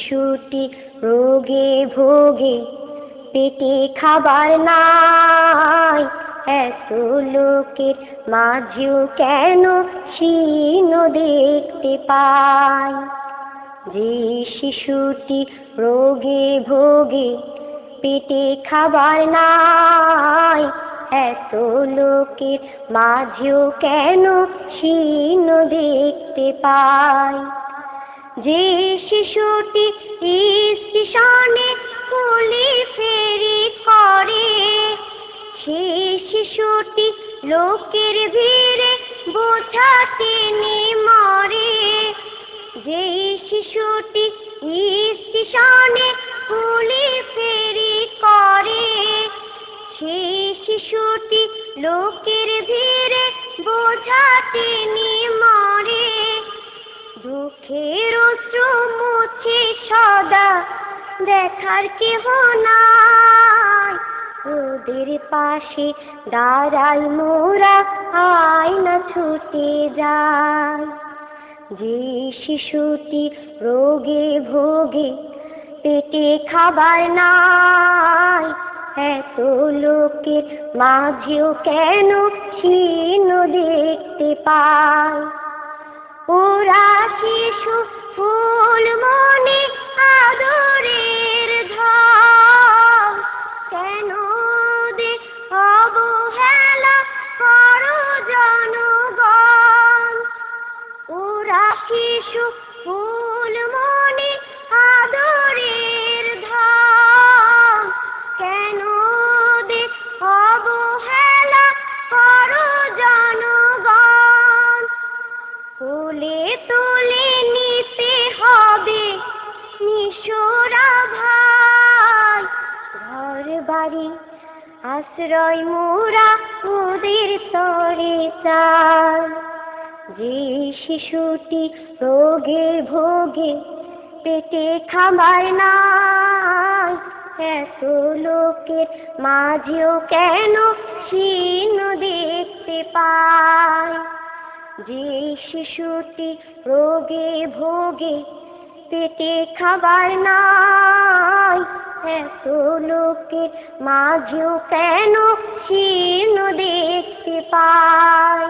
শিশুটি রোগে ভোগে, পেটে খাবার নাই, এত লোকের মাঝেও কেন শীর্ণ দেখতে পাই। যে শিশুটি রোগে ভোগে, পেটে খাবার নাই, এত লোকের মাঝেও কেন শীর্ণ দেখতে পাই। যে শিশুটি স্টেশনে কুলি ফেরি করে, সে শিশুটি লোকের ভিড়ে বোঝা টেনে মরে। যে শিশুটি স্টেশনে কুলি ফেরি করে, সে শিশুটি লোকের ভিড়ে বোঝা টেনে মরে। দুঃখের অশ্রু মুছে সদা দেখার কেহ নাই, ওদের পাশে দাঁড়াই মোরা, আয়না ছুটে যায়। যে শিশুটি রোগে ভোগে, পেটে খাবার নাই, এত লোকের মাঝেও কেন শীর্ণ দেখতে পাই। ওরা শিশু ফুল মনে আদরের ধন, কেন দে অবহেলা করো জনগণ। ওরা শিশু ফুল মনে আদরের ধন, কেন দে অবহেলা করো জনগণ। কোলে তুলে নিতে হবে নিশোরা ভাই, ঘর বাড়ি আশ্রয় মোরা ওদের তরে চাই। যে শিশুটি রোগে ভোগে, পেটে খাবার নাই, এত লোকের মাঝেও কেন শীর্ণ দেখতে পাই। যে শিশুটি রোগে ভোগে, পেটে খাবার নাই, এত লোকের মাঝেও কেন শীর্ণ দেখতে পাই।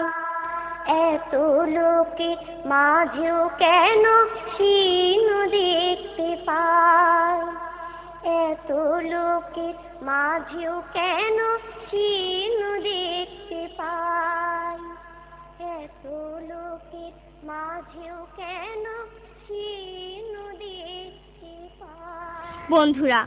এত লোকের মাঝেও কেন শীর্ণ দেখতে পাই। এত লোকের মাঝেও কেন শীর্ণ দেখতে পাই। এত লোকের মাঝেও কেন শীর্ণ দেখতে পাই। বন্ধুরা,